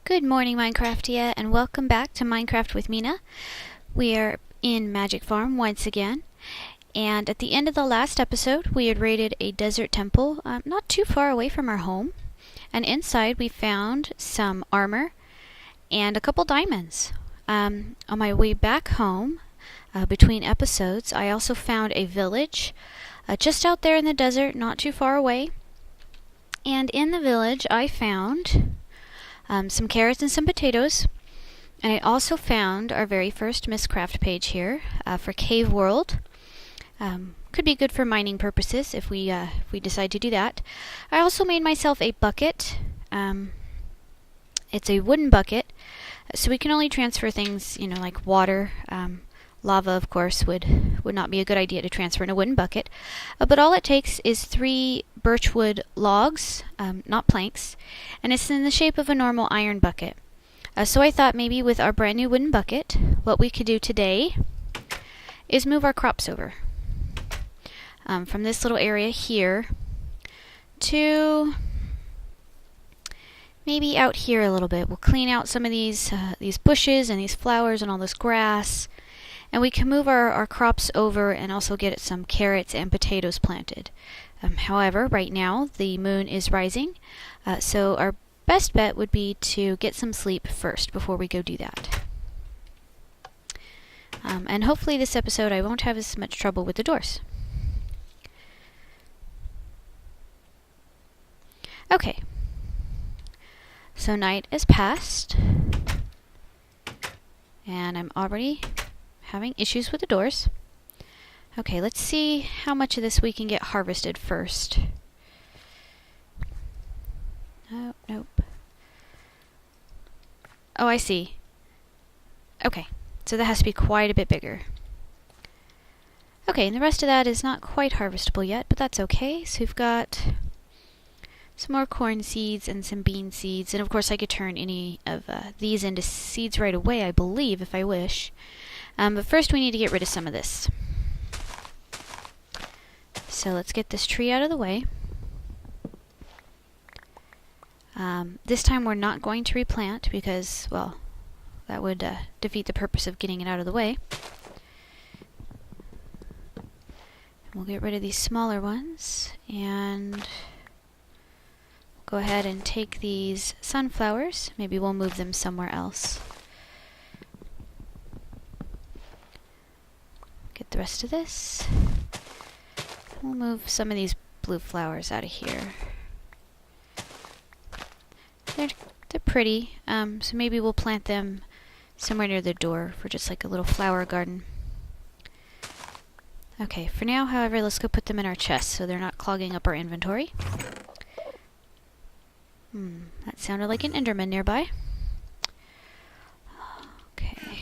Good morning, Minecraftia, and welcome back to Minecraft with Mina. We are in MagicFarm once again, and at the end of the last episode, we had raided a desert temple not too far away from our home, and inside we found some armor and a couple diamonds. On my way back home, between episodes, I also found a village just out there in the desert, not too far away, and in the village I found some carrots and some potatoes, and I also found our very first Mistcraft page here for Cave World. Could be good for mining purposes if we decide to do that. I also made myself a bucket. It's a wooden bucket, so we can only transfer things, like water. Lava, of course, would not be a good idea to transfer in a wooden bucket. But all it takes is 3 birchwood logs, not planks, and it's in the shape of a normal iron bucket. So I thought maybe with our brand new wooden bucket, what we could do today is move our crops over. From this little area here to maybe out here a little bit. We'll clean out some of these bushes and these flowers and all this grass. And we can move our crops over and also get some carrots and potatoes planted. However, right now the moon is rising, so our best bet would be to get some sleep first before we go do that. And hopefully this episode I won't have as much trouble with the doors. Okay, so night is past, and I'm already having issues with the doors. Okay, let's see how much of this we can get harvested first. Oh, nope. Oh, I see. Okay, so that has to be quite a bit bigger. Okay, and the rest of that is not quite harvestable yet, but that's okay. So we've got some more corn seeds and some bean seeds, and of course I could turn any of these into seeds right away, I believe, if I wish. But first we need to get rid of some of this. So let's get this tree out of the way. This time we're not going to replant because, well, that would defeat the purpose of getting it out of the way. We'll get rid of these smaller ones, and go ahead and take these sunflowers. Maybe we'll move them somewhere else. Get the rest of this. We'll move some of these blue flowers out of here. They're pretty, so maybe we'll plant them somewhere near the door for just like a little flower garden. Okay, for now, however, let's go put them in our chest so they're not clogging up our inventory. That sounded like an Enderman nearby. Okay.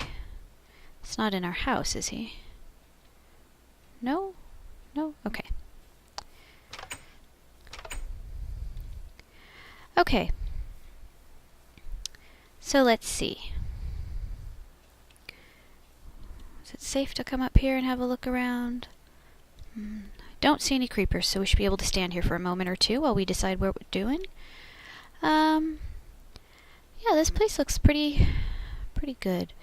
It's not in our house, is he? No? No? Okay. Okay. So let's see. Is it safe to come up here and have a look around? I don't see any creepers, so we should be able to stand here for a moment or two while we decide what we're doing. Yeah, this place looks pretty good.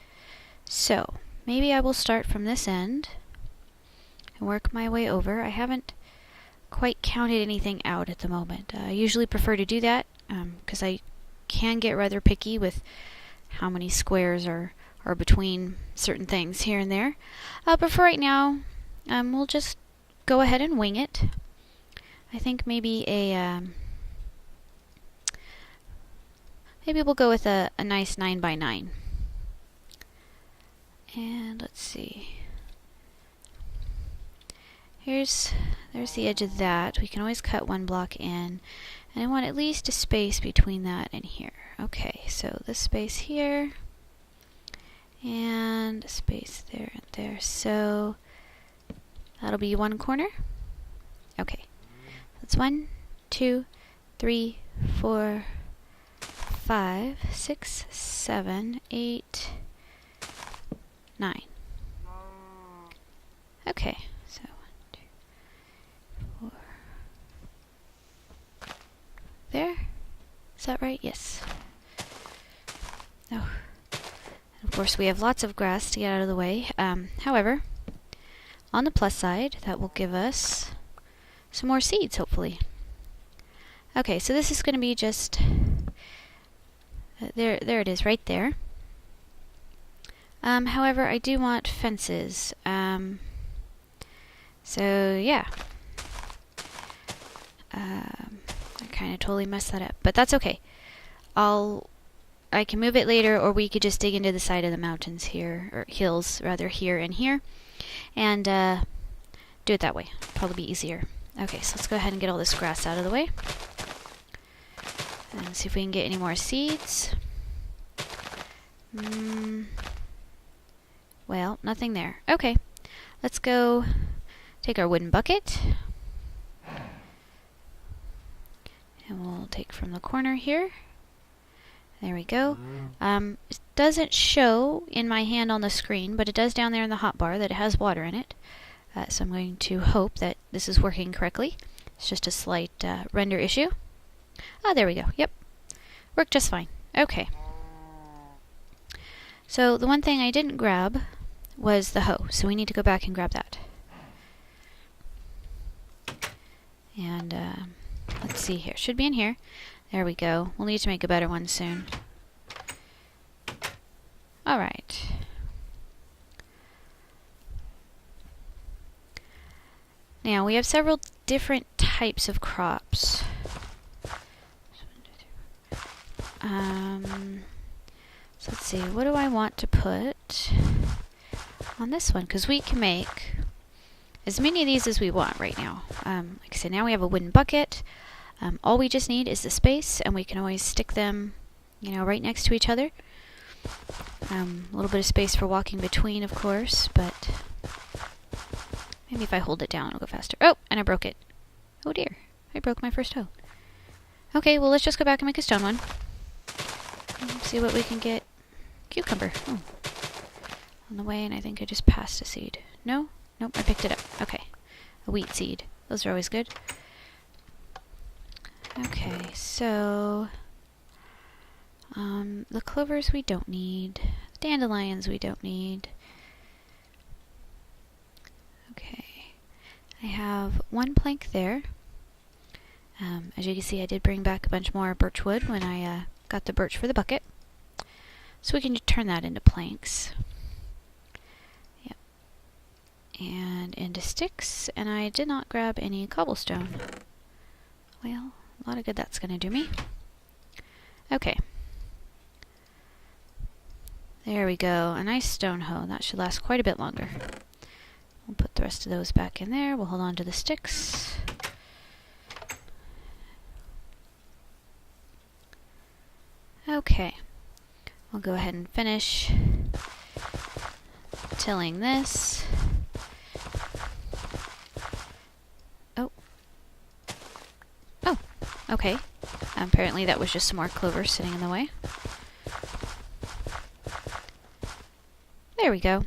So, maybe I will start from this end and work my way over. I haven't quite counted anything out at the moment. I usually prefer to do that because I can get rather picky with how many squares are between certain things here and there. But for right now, we'll just go ahead and wing it. I think maybe maybe we'll go with a nice 9x9. And let's see. There's the edge of that. We can always cut one block in. And I want at least a space between that and here. Okay, so this space here. And a space there and there. So that'll be one corner. Okay. That's 1, 2, 3, 4, 5, 6, 7, 8, 9. Okay, so 1, 2, 4. There? Is that right? Yes. Oh. Of course, we have lots of grass to get out of the way. However, on the plus side, that will give us some more seeds, hopefully. Okay, so this is going to be just... there it is, right there. However, I do want fences. So, yeah. I kind of totally messed that up, but that's okay. I can move it later, or we could just dig into the side of the mountains here, or hills, rather, here and here, and do it that way. Probably be easier. Okay, so let's go ahead and get all this grass out of the way. And see if we can get any more seeds. Well, nothing there. Okay, let's go take our wooden bucket. And we'll take from the corner here. There we go. It doesn't show in my hand on the screen, but it does down there in the hotbar that it has water in it. So I'm going to hope that this is working correctly. It's just a slight render issue. Ah, there we go. Yep. Worked just fine. Okay. So the one thing I didn't grab was the hoe, so we need to go back and grab that. And let's see here. Should be in here. There we go. We'll need to make a better one soon. Alright. Now, we have several different types of crops. So let's see, what do I want to put on this one? Because we can make as many of these as we want right now. Like I said, now we have a wooden bucket. All we just need is the space, and we can always stick them, you know, right next to each other. A little bit of space for walking between, of course, but maybe if I hold it down, it'll go faster. Oh, and I broke it. Oh dear, I broke my first hoe. Okay, well, let's just go back and make a stone one. See what we can get. Cucumber. Oh. On the way, and I think I just passed a seed. No? Nope, I picked it up. Okay. A wheat seed. Those are always good. Okay, so the clovers we don't need. Dandelions we don't need. Okay. I have one plank there. As you can see, I did bring back a bunch more birch wood when I got the birch for the bucket. So we can turn that into planks. Yep. And into sticks, and I did not grab any cobblestone. Well, a lot of good that's going to do me. Okay. There we go. A nice stone hoe. That should last quite a bit longer. We'll put the rest of those back in there. We'll hold on to the sticks. Okay. We'll go ahead and finish tilling this. Oh, okay. Apparently that was just some more clover sitting in the way. There we go.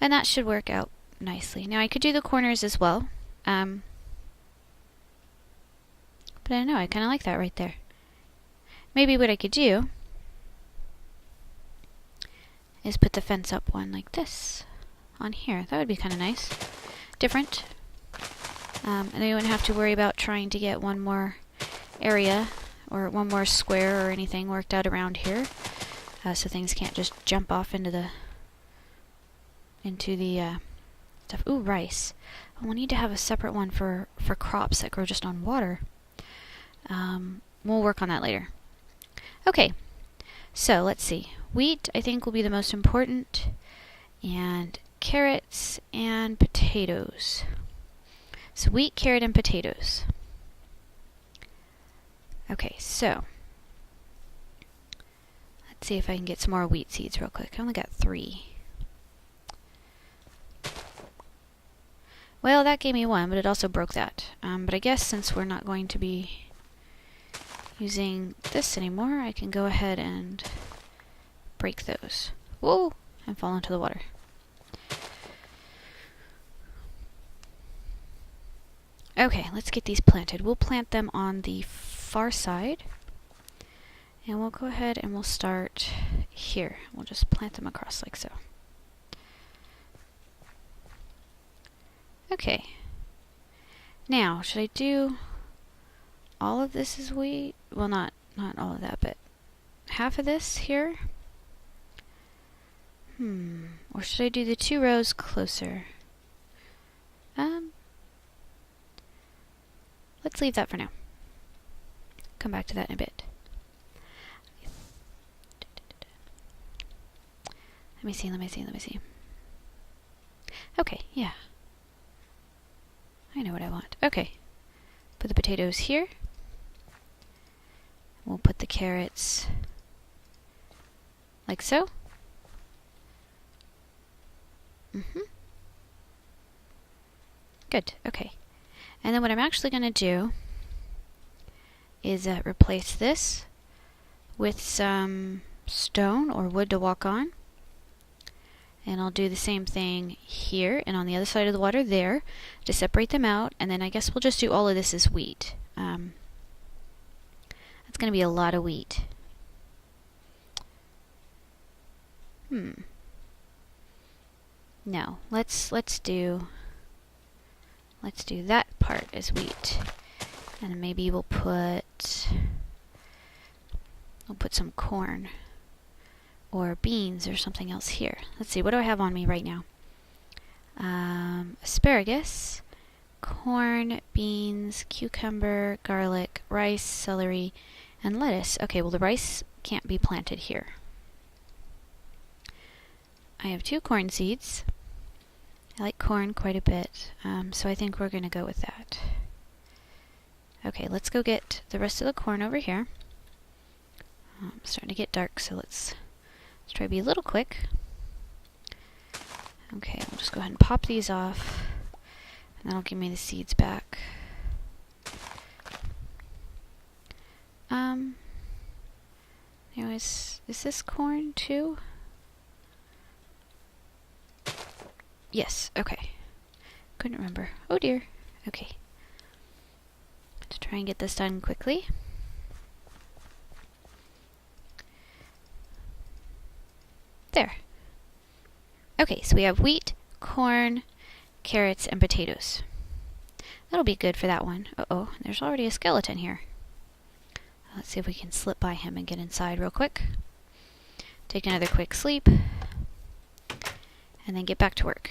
And that should work out nicely. Now I could do the corners as well. But I don't know, I kind of like that right there. Maybe what I could do is put the fence up one like this on here. That would be kind of nice. Different. And then you wouldn't have to worry about trying to get one more area or one more square or anything worked out around here. So things can't just jump off into the stuff. Ooh, rice. We'll need to have a separate one for crops that grow just on water. We'll work on that later. Okay, so let's see. Wheat, I think, will be the most important, and carrots and potatoes. So wheat, carrot, and potatoes. Okay, so let's see if I can get some more wheat seeds real quick. I only got 3. Well, that gave me 1, but it also broke that. But I guess since we're not going to be using this anymore, I can go ahead and break those. Whoa! And fall into the water. Okay, let's get these planted. We'll plant them on the far side. And we'll go ahead and we'll start here. We'll just plant them across like so. Okay. Now, should I do all of this as wheat? Well, not all of that, but half of this here? Or should I do the 2 rows closer? Let's leave that for now. Come back to that in a bit. Let me see. Okay, yeah. I know what I want. Okay. Put the potatoes here. We'll put the carrots like so. Good, okay. And then what I'm actually going to do is replace this with some stone or wood to walk on. And I'll do the same thing here and on the other side of the water there to separate them out. And then I guess we'll just do all of this as wheat. That's going to be a lot of wheat. No, let's do that part as wheat. And then maybe we'll put some corn or beans or something else here. Let's see, what do I have on me right now? Asparagus, corn, beans, cucumber, garlic, rice, celery, and lettuce. Okay, well the rice can't be planted here. I have 2 corn seeds. I like corn quite a bit, so I think we're going to go with that. Okay, let's go get the rest of the corn over here. It's starting to get dark, so let's try to be a little quick. Okay, we'll just go ahead and pop these off, and that'll give me the seeds back. Anyways, is this corn too? Yes, okay. Couldn't remember. Oh dear. Okay. Let's try and get this done quickly. There. Okay, so we have wheat, corn, carrots, and potatoes. That'll be good for that one. Uh-oh, there's already a skeleton here. Let's see if we can slip by him and get inside real quick. Take another quick sleep. And then get back to work.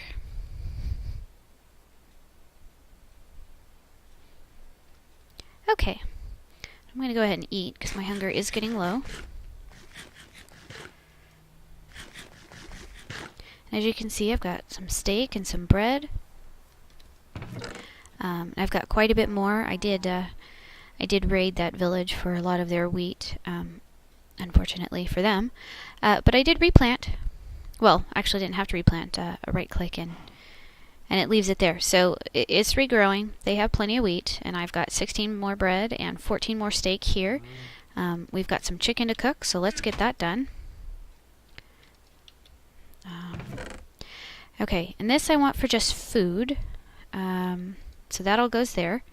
Okay. I'm going to go ahead and eat because my hunger is getting low. And as you can see, I've got some steak and some bread. I've got quite a bit more. I did raid that village for a lot of their wheat, unfortunately for them. But I did replant. Well, actually didn't have to replant. A right click and it leaves it there. So it's regrowing. They have plenty of wheat, and I've got 16 more bread and 14 more steak here. We've got some chicken to cook, so let's get that done. Okay, and this I want for just food. So that all goes there.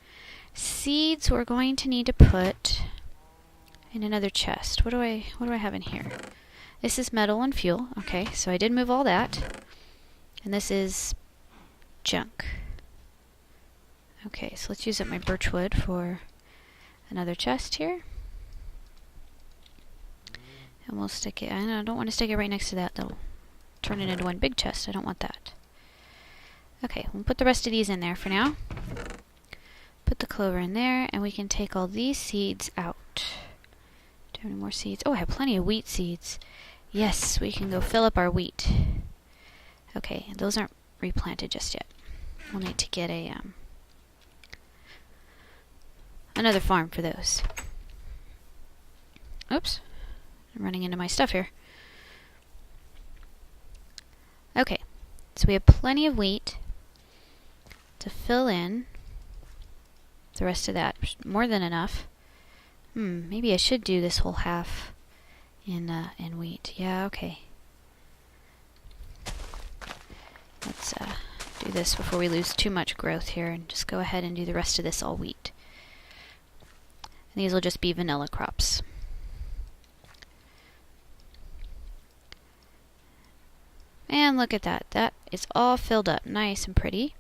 Seeds we're going to need to put in another chest. What do I have in here? This is metal and fuel. Okay, so I did move all that. And this is junk. Okay, so let's use up my birch wood for another chest here. And we'll stick it, I don't want to stick it right next to that. That'll turn it into one big chest. I don't want that. Okay, we'll put the rest of these in there for now. Put the clover in there, and we can take all these seeds out. Do I have any more seeds? Oh, I have plenty of wheat seeds. Yes, we can go fill up our wheat. Okay, those aren't replanted just yet. We'll need to get a another farm for those. Oops, I'm running into my stuff here. Okay, so we have plenty of wheat to fill in the rest of that. More than enough. Maybe I should do this whole half in wheat. Yeah, okay. Let's do this before we lose too much growth here, and just go ahead and do the rest of this all wheat. And these will just be vanilla crops. And look at that. That is all filled up nice and pretty.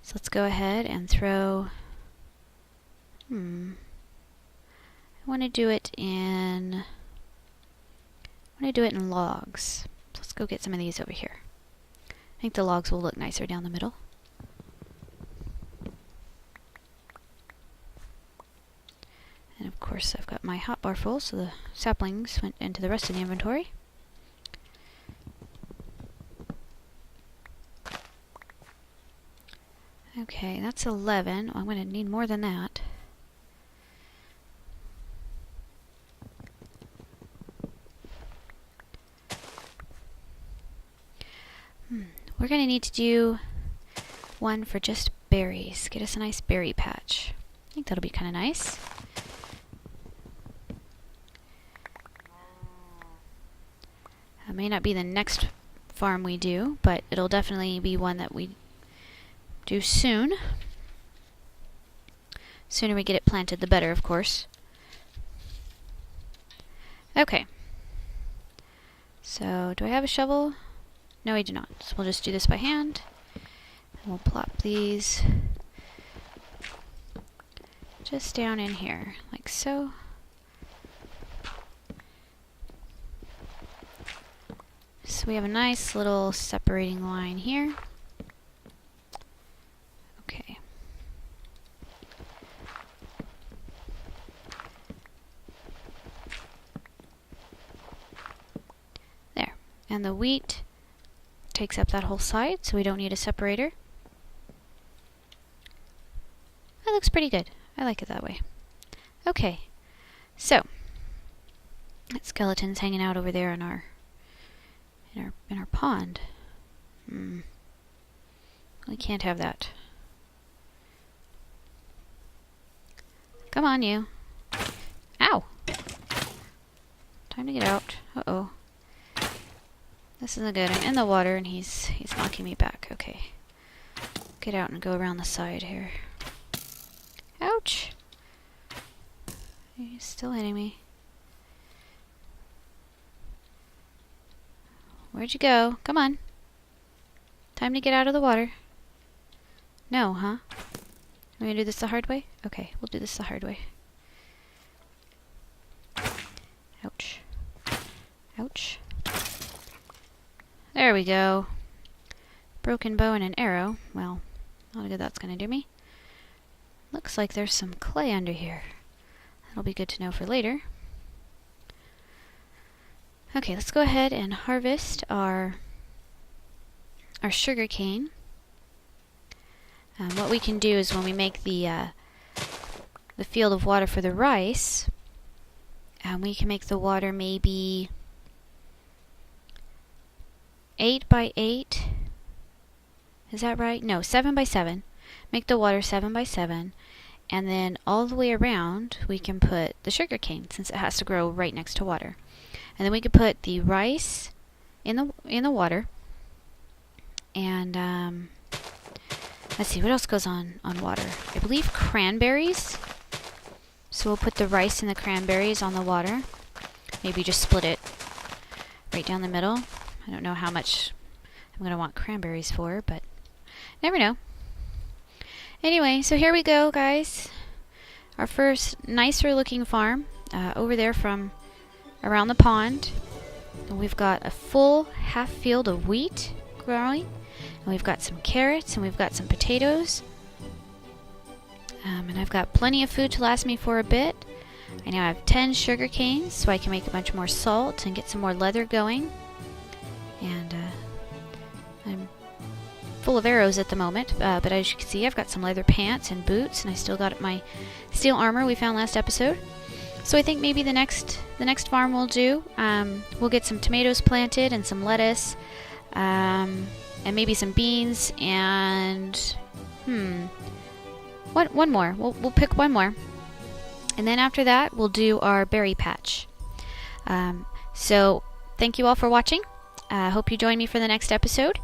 So let's go ahead and throw... I want to do it in logs. So let's go get some of these over here. I think the logs will look nicer down the middle. And of course I've got my hotbar full, so the saplings went into the rest of the inventory. Okay, that's 11. I'm going to need more than that. We're going to need to do one for just berries. Get us a nice berry patch. I think that'll be kind of nice. It may not be the next farm we do, but it'll definitely be one that we do soon. Sooner we get it planted, the better, of course. Okay. So, do I have a shovel? No, I do not. So we'll just do this by hand. And we'll plop these just down in here, like so. So we have a nice little separating line here. Okay. There. And the wheat takes up that whole side, so we don't need a separator. That looks pretty good. I like it that way. Okay. So, that skeleton's hanging out over there in our pond. We can't have that. Come on, you. Ow! Time to get out. Uh-oh. This isn't good. I'm in the water and he's knocking me back. Okay. Get out and go around the side here. Ouch! He's still hitting me. Where'd you go? Come on. Time to get out of the water. No, huh? We're gonna do this the hard way? Okay, we'll do this the hard way. Ouch. Ouch. There we go. Broken bow and an arrow. Well, not good that's gonna do me. Looks like there's some clay under here. That'll be good to know for later. Okay, let's go ahead and harvest our sugar cane. What we can do is when we make the field of water for the rice, we can make the water maybe 8 by 8. Is that right? No, 7 by 7. Make the water 7 by 7. And then all the way around we can put the sugar cane, since it has to grow right next to water. And then we could put the rice in the water. And let's see, what else goes on water? I believe cranberries. So we'll put the rice and the cranberries on the water. Maybe just split it right down the middle. I don't know how much I'm going to want cranberries for, but never know. Anyway, so here we go, guys. Our first nicer looking farm over there from around the pond. And we've got a full half field of wheat growing. And we've got some carrots and we've got some potatoes. And I've got plenty of food to last me for a bit. I now have 10 sugar canes, so I can make a bunch more salt and get some more leather going. And I'm full of arrows at the moment, but as you can see, I've got some leather pants and boots, and I still got my steel armor we found last episode. So I think maybe the next farm we'll do, we'll get some tomatoes planted and some lettuce, and maybe some beans, and one more. We'll pick one more, and then after that we'll do our berry patch. So thank you all for watching. I hope you join me for the next episode.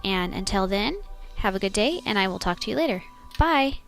And until then, Have a good day, and I will talk to you later. Bye!